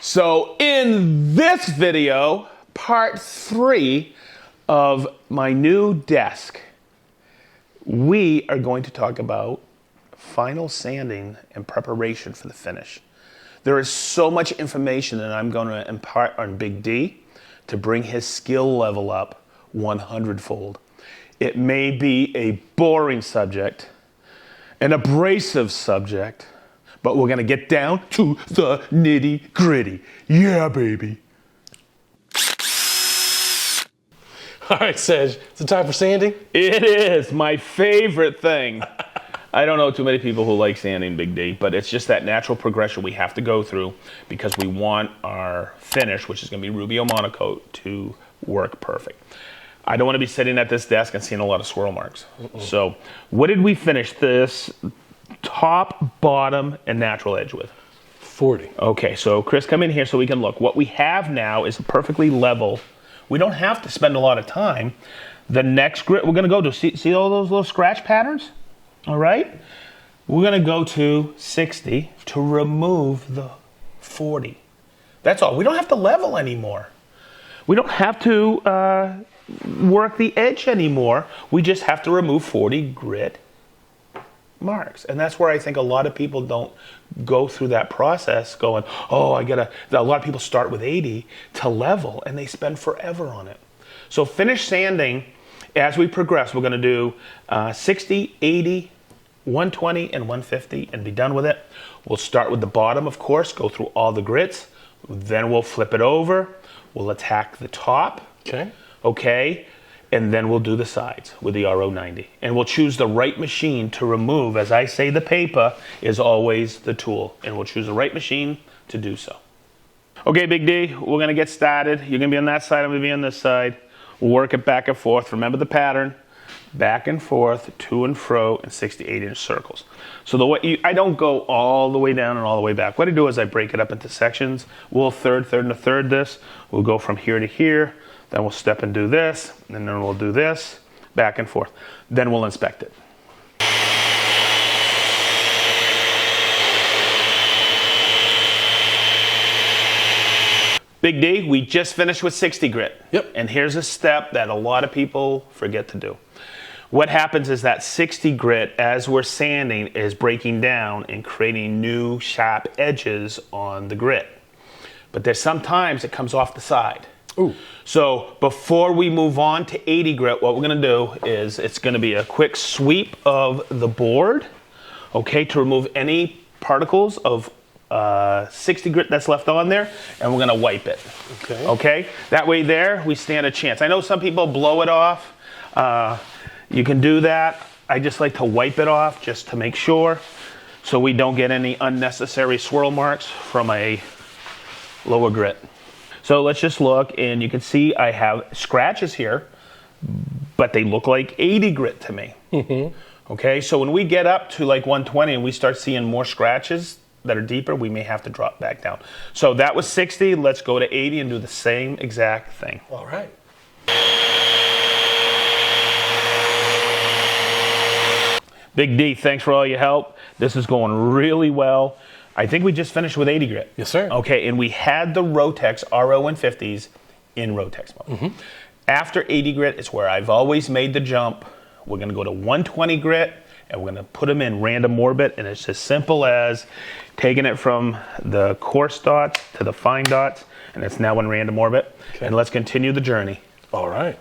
So in this video, part 3 of my new desk, we are going to talk about final sanding and preparation for the finish. There is so much information that I'm going to impart on Big D to bring his skill level up 100-fold. It may be a boring subject, an abrasive subject, but we're going to get down to the nitty-gritty. Yeah, baby. All right, Sedge, is it time for sanding? It is my favorite thing. I don't know too many people who like sanding, Big D, but it's just that natural progression we have to go through because we want our finish, which is going to be Rubio Monocoat, to work perfect. I don't want to be sitting at this desk and seeing a lot of swirl marks. So what did we finish this top, bottom, and natural edge with? 40. Okay, so Chris, come in here so we can look. What we have now is perfectly level. We don't have to spend a lot of time. The next grit we're going to go to, see all those little scratch patterns? All right? We're going to go to 60 to remove the 40. That's all. We don't have to level anymore. We don't have to work the edge anymore. We just have to remove 40 grit marks. And that's where I think a lot of people don't go through that process going, oh, a lot of people start with 80 to level and they spend forever on it. So finish sanding, as we progress, we're going to do 60, 80, 120, and 150 and be done with it. We'll start with the bottom, of course, go through all the grits. Then we'll flip it over. We'll attack the top. Okay. And then we'll do the sides with the RO90. And we'll choose the right machine to remove. As I say, the paper is always the tool. And we'll choose the right machine to do so. Okay, Big D, we're going to get started. You're going to be on that side, I'm going to be on this side. We'll work it back and forth. Remember the pattern. Back and forth, to and fro, in 68-inch circles. So I don't go all the way down and all the way back. What I do is I break it up into sections. We'll third, and a third this. We'll go from here to here. Then we'll step and do this, and then we'll do this, back and forth. Then we'll inspect it. Big D, we just finished with 60 grit. Yep. And here's a step that a lot of people forget to do. What happens is that 60 grit, as we're sanding, is breaking down and creating new sharp edges on the grit. But there's sometimes it comes off the side. Ooh. So before we move on to 80 grit, what we're going to do is it's going to be a quick sweep of the board, okay, to remove any particles of 60 grit that's left on there, and we're going to wipe it. Okay? That way there, we stand a chance. I know some people blow it off. You can do that. I just like to wipe it off just to make sure so we don't get any unnecessary swirl marks from a lower grit. So let's just look, and you can see I have scratches here, but they look like 80 grit to me. Okay, so when we get up to like 120 and we start seeing more scratches that are deeper, we may have to drop back down. So that was 60, let's go to 80 and do the same exact thing. All right. Big D, thanks for all your help. This is going really well. I think we just finished with 80 grit. Yes, sir. Okay, and we had the Rotex RO150s in Rotex mode. After 80 grit is where I've always made the jump. We're going to go to 120 grit, and we're going to put them in random orbit, and it's as simple as taking it from the coarse dots to the fine dots, and it's now in random orbit. Okay. And let's continue the journey. All right.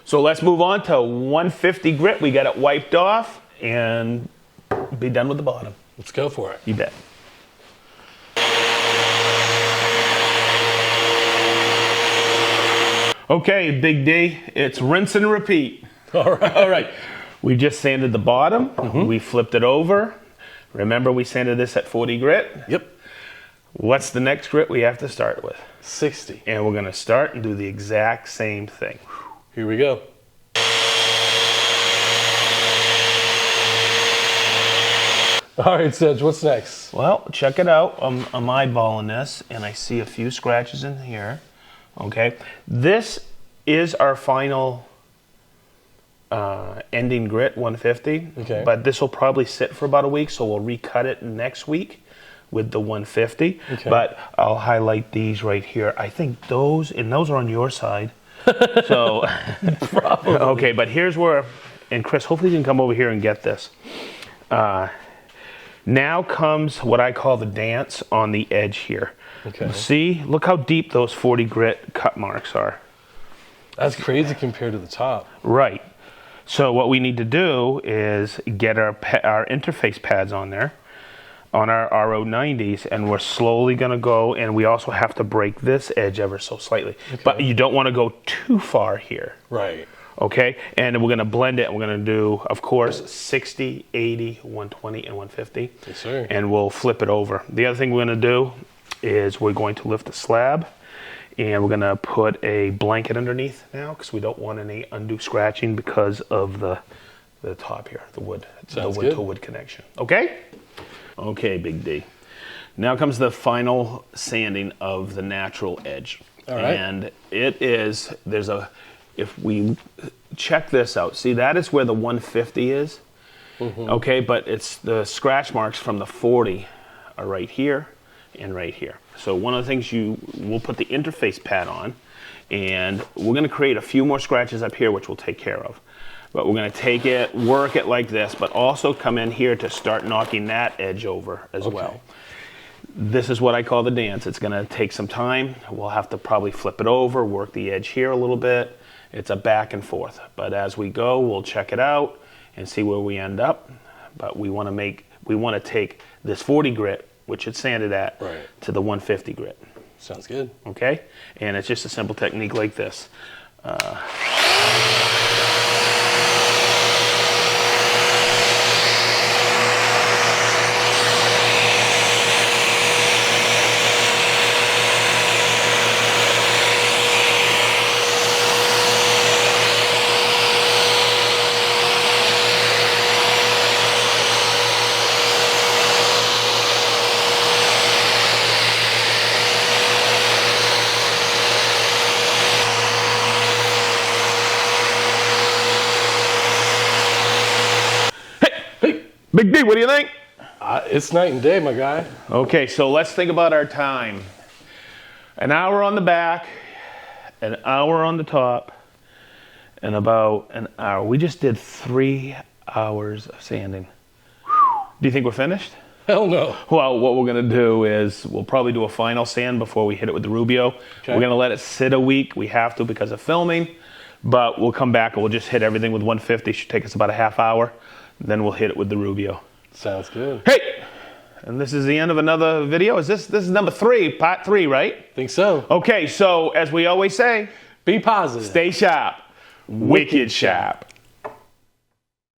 So let's move on to 150 grit. We got it wiped off and be done with the bottom. Let's go for it. You bet. Okay, Big D, it's rinse and repeat. All right. All right. We just sanded the bottom. We flipped it over. Remember, we sanded this at 40 grit? Yep. What's the next grit we have to start with? 60. And we're going to start and do the exact same thing. Here we go. All right, Sedge, what's next? Well, check it out. I'm eyeballing this, and I see a few scratches in here. Okay, this is our final ending grit 150. Okay. But this will probably sit for about a week, so we'll recut it next week with the 150. Okay. But I'll highlight these right here. I think those are on your side. So, Probably. okay, but here's where, and Chris, hopefully you can come over here and get this. Now comes what I call the dance on the edge here. Okay. See, look how deep those 40 grit cut marks are. That's crazy compared to the top. Right. So what we need to do is get our interface pads on there, on our RO90s, and we're slowly going to go, and we also have to break this edge ever so slightly. Okay. But you don't want to go too far here. Right. Okay, and we're going to blend it. We're going to do, of course, 60, 80, 120, and 150. Yes, sir. And we'll flip it over. The other thing we're going to do is we're going to lift the slab, and we're going to put a blanket underneath now because we don't want any undue scratching because of the top here, the wood, Sounds the wood good. to wood connection. Okay? Okay, Big D. Now comes the final sanding of the natural edge. All right. And it is, if we check this out, see that is where the 150 is. Mm-hmm. Okay, but it's the scratch marks from the 40 are right here and right here. So one of the things we'll put the interface pad on, and we're going to create a few more scratches up here, which we'll take care of. But we're going to take it, work it like this, but also come in here to start knocking that edge over as well. This is what I call the dance. It's going to take some time. We'll have to probably flip it over, work the edge here a little bit. It's a back and forth. But as we go, we'll check it out and see where we end up. But we want to take this 40 grit, which it's sanded at, Right. to the 150 grit. Sounds good. Okay? And it's just a simple technique like this. Big D, what do you think? It's night and day, my guy. Okay, so let's think about our time. An hour on the back, an hour on the top, and about an hour. We just did 3 hours of sanding. Do you think we're finished? Hell no. Well, what we're going to do is we'll probably do a final sand before we hit it with the Rubio. Okay. We're going to let it sit a week. We have to because of filming, but we'll come back and we'll just hit everything with 150. Should take us about a half hour. Then we'll hit it with the Rubio. Sounds good. Hey, and this is the end of another video. This is number 3, part 3, right? Think so. Okay, so as we always say, Be positive. stay sharp, wicked sharp.